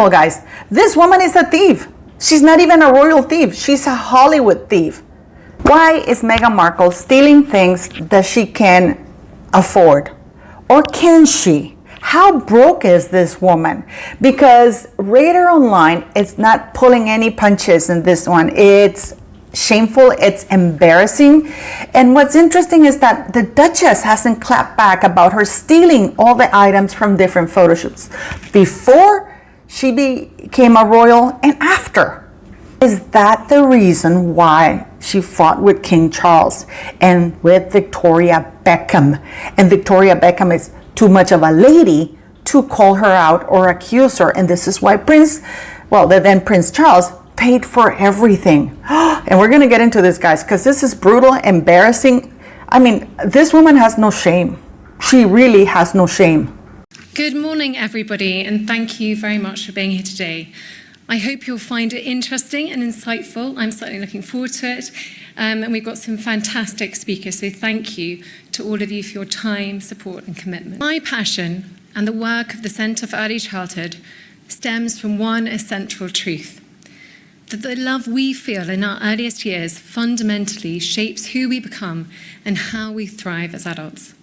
incredible, guys. This woman is a thief. She's not even a royal thief. She's a Hollywood thief. Why is Meghan Markle stealing things that she can afford? Or can she? How broke is this woman? Because Radar Online is not pulling any punches in this one. It's shameful, it's embarrassing. And what's interesting is that the Duchess hasn't clapped back about her stealing all the items from different photo shoots before she became a royal and after. Is that the reason why she fought with King Charles and with Victoria Beckham? And Victoria Beckham is too much of a lady to call her out or accuse her. And this is why then Prince Charles paid for everything. And we're going to get into this, guys, because this is brutal, embarrassing. I mean, this woman has no shame. She really has no shame. Good morning, everybody, and thank you very much for being here today. I hope you'll find it interesting and insightful. I'm certainly looking forward to it. And we've got some fantastic speakers, so thank you to all of you for your time, support and commitment. My passion and the work of the Centre for Early Childhood stems from one essential truth: that the love we feel in our earliest years fundamentally shapes who we become and how we thrive as adults.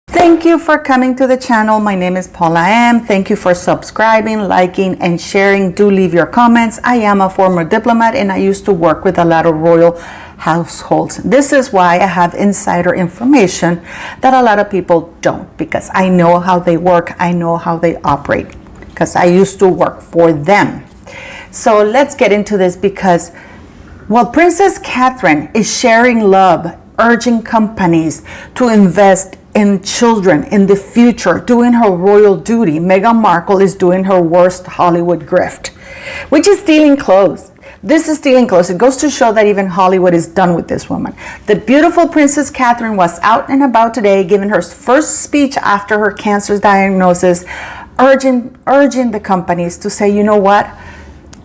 Thank you for coming to the channel. My name is Paula M. Thank you for subscribing, liking, and sharing. Do leave your comments. I am a former diplomat and I used to work with a lot of royal households. This is why I have insider information that a lot of people don't, because I know how they work. I know how they operate, because I used to work for them. So let's get into this, because while Princess Catherine is sharing love, urging companies to invest in children in the future, doing her royal duty, Meghan Markle is doing her worst Hollywood grift, which is stealing clothes. This is stealing clothes. It goes to show that even Hollywood is done with this woman. The beautiful Princess Catherine was out and about today, giving her first speech after her cancer diagnosis, urging the companies to say, you know what,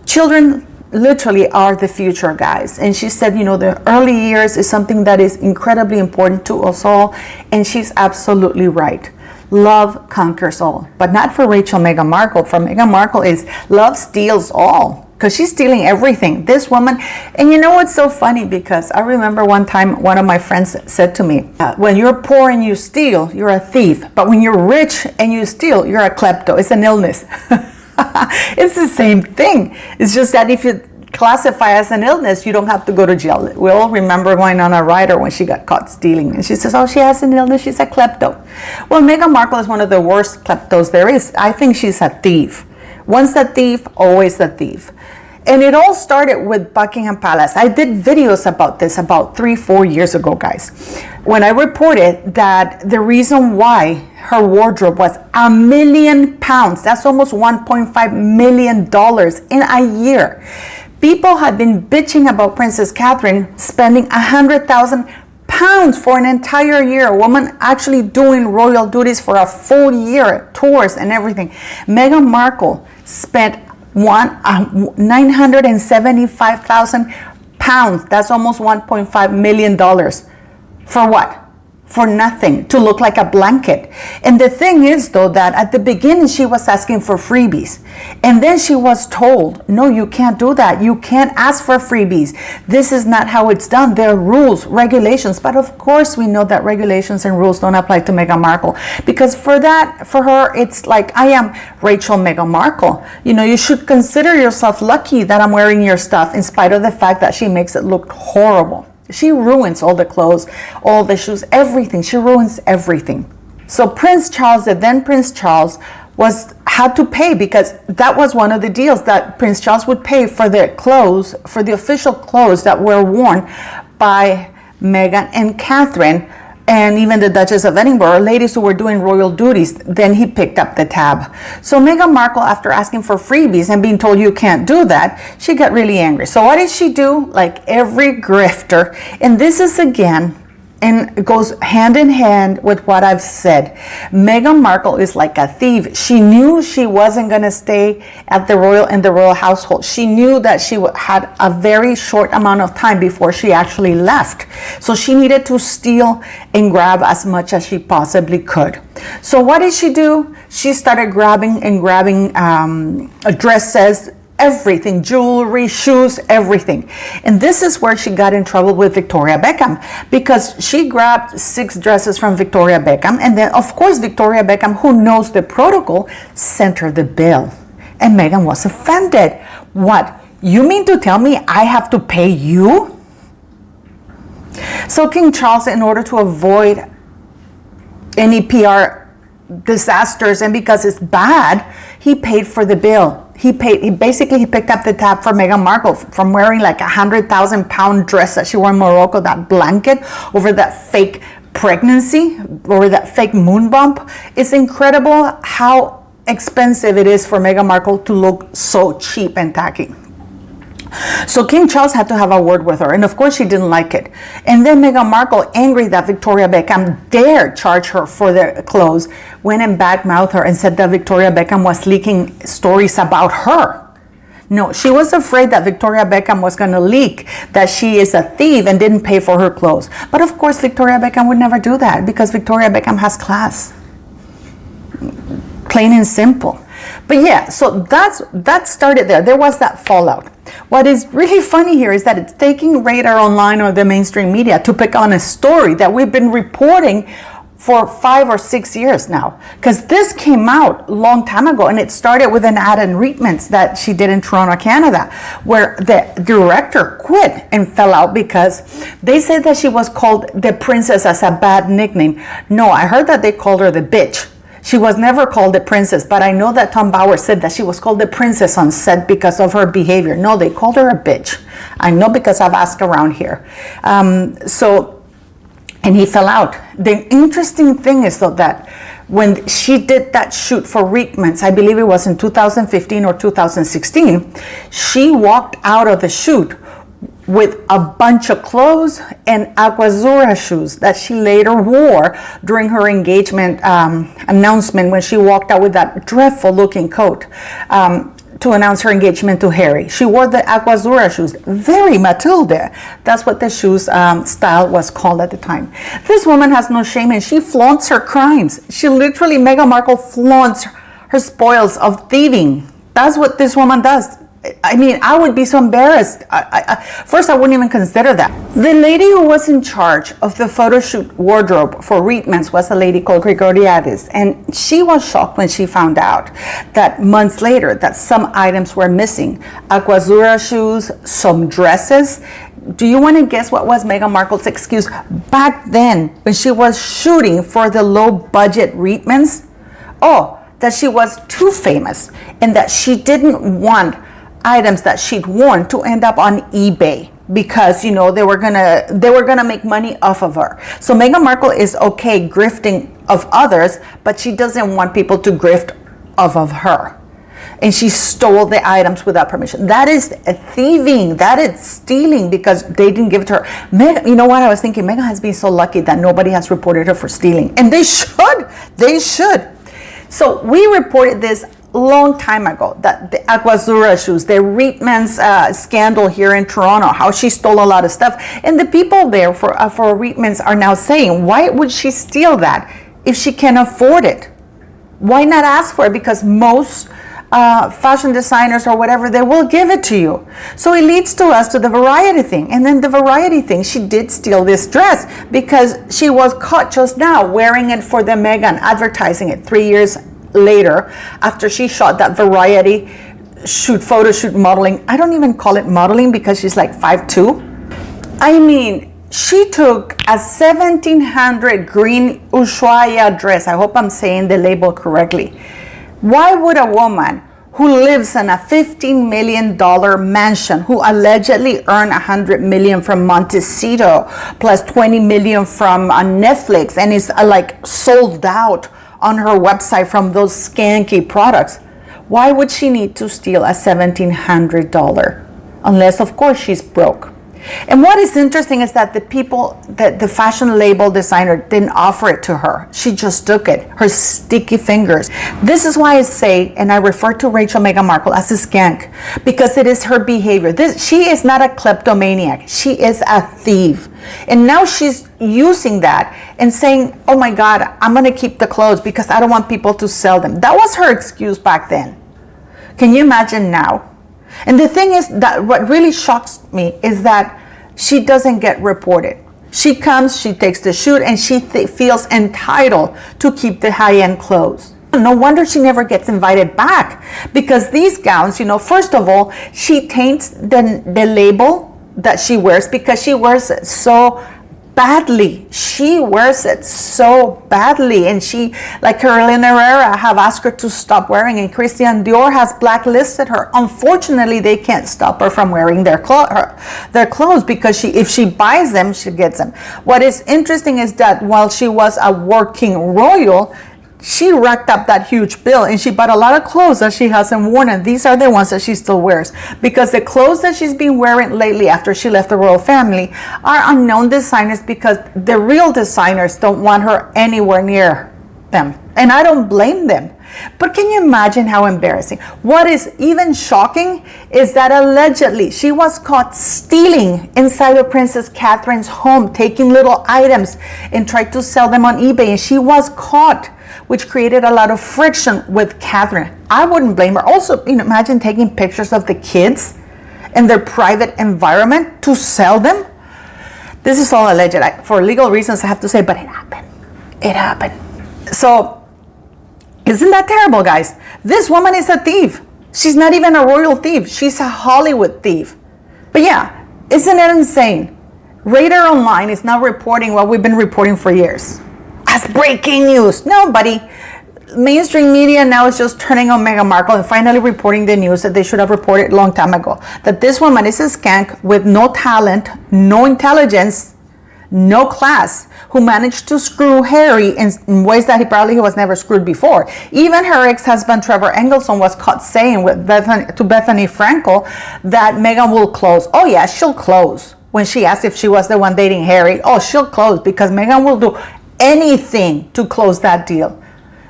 children literally are the future, guys. And she said, you know, the early years is something that is incredibly important to us all. And she's absolutely right. Love conquers all, but not for Meghan Markle. For Meghan Markle is love steals all, because she's stealing everything. This woman, and you know what's so funny, because I remember one time one of my friends said to me, when you're poor and you steal, you're a thief. But when you're rich and you steal, you're a klepto. It's an illness. It's the same thing. It's just that if you classify as an illness, you don't have to go to jail. We all remember Winona Ryder when she got caught stealing, and she says, oh, she has an illness, she's a klepto. Well, Meghan Markle is one of the worst kleptos there is. I think she's a thief. Once a thief, always a thief. And it all started with Buckingham Palace. I did videos about this about 3-4 years ago, guys, when I reported that the reason why her wardrobe was £1 million, that's almost $1.5 million in a year. People had been bitching about Princess Catherine spending £100,000 for an entire year. A woman actually doing royal duties for a full year, tours and everything. Meghan Markle spent £975,000. That's almost $1.5 million. For what? For nothing, to look like a blanket. And the thing is, though, that at the beginning she was asking for freebies, and then she was told, no, you can't do that. You can't ask for freebies. This is not how it's done. There are rules, regulations. But of course we know that regulations and rules don't apply to Meghan Markle, because for her it's like, I am Meghan Markle. You know, you should consider yourself lucky that I'm wearing your stuff, in spite of the fact that she makes it look horrible. She ruins all the clothes, all the shoes, everything. She ruins everything. So Prince Charles, then Prince Charles, had to pay, because that was one of the deals, that Prince Charles would pay for the clothes, for the official clothes that were worn by Meghan and Catherine, and even the Duchess of Edinburgh, ladies who were doing royal duties. Then he picked up the tab. So Meghan Markle, after asking for freebies and being told you can't do that, she got really angry. So what did she do? Like every grifter, and this is again And it goes hand in hand with what I've said. Meghan Markle is like a thief. She knew she wasn't going to stay at the royal household. She knew that she had a very short amount of time before she actually left. So she needed to steal and grab as much as she possibly could. So what did she do? She started grabbing dresses, everything, jewelry, shoes, everything. And this is where she got in trouble with Victoria Beckham, because she grabbed 6 dresses from Victoria Beckham, and then of course Victoria Beckham, who knows the protocol, sent her the bill. And Meghan was offended. What? You mean to tell me I have to pay you? So King Charles, in order to avoid any PR disasters, and because it's bad, he paid for the bill. He picked up the tab for Meghan Markle from wearing like 100,000-pound dress that she wore in Morocco, that blanket over that fake pregnancy, over that fake moon bump. It's incredible how expensive it is for Meghan Markle to look so cheap and tacky. So King Charles had to have a word with her, and of course she didn't like it. And then Meghan Markle, angry that Victoria Beckham dared charge her for the clothes, went and badmouthed her and said that Victoria Beckham was leaking stories about her. No, she was afraid that Victoria Beckham was going to leak that she is a thief and didn't pay for her clothes. But of course Victoria Beckham would never do that, because Victoria Beckham has class. Plain and simple. But yeah, so that started there. There was that fallout. What is really funny here is that it's taking Radar Online or the mainstream media to pick on a story that we've been reporting for 5 or 6 years now. Because this came out a long time ago, and it started with an ad in Reitmans that she did in Toronto, Canada, where the director quit and fell out because they said that she was called the princess as a bad nickname. No, I heard that they called her the bitch. She was never called the princess, but I know that Tom Bauer said that she was called the princess on set because of her behavior. No, they called her a bitch. I know because I've asked around here. And he fell out. The interesting thing is though that when she did that shoot for Reitmans, I believe it was in 2015 or 2016, she walked out of the shoot with a bunch of clothes and Aquazzura shoes that she later wore during her engagement announcement, when she walked out with that dreadful looking coat to announce her engagement to Harry. She wore the Aquazzura shoes, very Matilda. That's what the shoes style was called at the time. This woman has no shame, and she flaunts her crimes. She literally, Meghan Markle flaunts her spoils of thieving. That's what this woman does. I mean, I would be so embarrassed. First, I wouldn't even consider that. The lady who was in charge of the photo shoot wardrobe for Reitmans was a lady called Grigoriadis, and she was shocked when she found out that months later that some items were missing. Aquazzura shoes, some dresses. Do you want to guess what was Meghan Markle's excuse back then when she was shooting for the low-budget Reitmans? Oh, that she was too famous and that she didn't want items that she'd worn to end up on eBay, because they were gonna make money off of her. So Meghan Markle is okay grifting of others, but she doesn't want people to grift off of her. And she stole the items without permission. That is thieving. That is stealing, because they didn't give it to her. Meghan, you know what I was thinking? Meghan has been so lucky that nobody has reported her for stealing, and they should. They should. So we reported this long time ago, that the Aquazzura shoes, the Reitmans scandal here in Toronto, how she stole a lot of stuff, and the people there for Reitmans are now saying, why would she steal that if she can afford it? Why not ask for it? Because most fashion designers or whatever, they will give it to you. So it leads to us to the Variety thing. And then the Variety thing, she did steal this dress because she was caught just now wearing it for the Meghan, advertising it 3 years later after she shot that Variety photo shoot modeling. I don't even call it modeling because she's like 5'2". I mean, she took a 1700 green Ushuaia dress. I hope I'm saying the label correctly. Why would a woman who lives in a $15 million mansion, who allegedly earned $100 million from Montecito, plus $20 million from Netflix, and is like sold out on her website from those skanky products, why would she need to steal a $1,700? Unless, of course, she's broke. And what is interesting is that the fashion label designer didn't offer it to her. She just took it, her sticky fingers. This is why I say, and I refer to Meghan Markle as a skank, because it is her behavior. She is not a kleptomaniac. She is a thief. And now she's using that and saying, oh my God, I'm going to keep the clothes because I don't want people to sell them. That was her excuse back then. Can you imagine now? And the thing is that what really shocks me is that she doesn't get reported. She comes, she takes the shoot, and she feels entitled to keep the high-end clothes. No wonder she never gets invited back, because these gowns, first of all, she taints the label that she wears because she wears it so badly. She wears it so badly, and she, like Carolina Herrera, have asked her to stop wearing, and Christian Dior has blacklisted her. Unfortunately, they can't stop her from wearing their clothes because if she buys them, she gets them. What is interesting is that while she was a working royal, she racked up that huge bill, and she bought a lot of clothes that she hasn't worn, and these are the ones that she still wears, because the clothes that she's been wearing lately after she left the royal family are unknown designers, because the real designers don't want her anywhere near them, and I don't blame them. But can you imagine how embarrassing? What is even shocking is that allegedly she was caught stealing inside of Princess Catherine's home, taking little items and tried to sell them on eBay, and she was caught, which created a lot of friction with Catherine. I wouldn't blame her. Also, imagine taking pictures of the kids in their private environment to sell them. This is all alleged. For legal reasons, I have to say, but it happened. It happened. So, isn't that terrible, guys? This woman is a thief. She's not even a royal thief. She's a Hollywood thief. But yeah, isn't it insane? Radar Online is now reporting what we've been reporting for years as breaking news. Nobody. Mainstream media now is just turning on Meghan Markle and finally reporting the news that they should have reported a long time ago. That this woman is a skank with no talent, no intelligence, no class, who managed to screw Harry in ways that he was never screwed before. Even her ex-husband Trevor Engelson was caught saying to Bethany Frankel that Meghan will close. Oh yeah, she'll close. When she asked if she was the one dating Harry, oh, she'll close because Meghan will do anything to close that deal.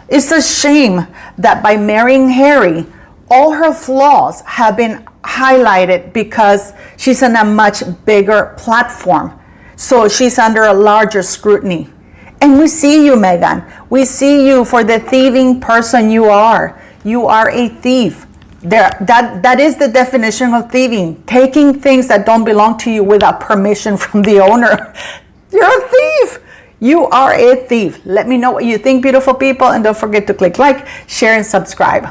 It's a shame that by marrying Harry, all her flaws have been highlighted because she's on a much bigger platform. So she's under a larger scrutiny. And we see you, Meghan. We see you for the thieving person you are. You are a thief. That is the definition of thieving. Taking things that don't belong to you without permission from the owner. You're a thief. You are a thief. Let me know what you think, beautiful people, and don't forget to click like, share, and subscribe.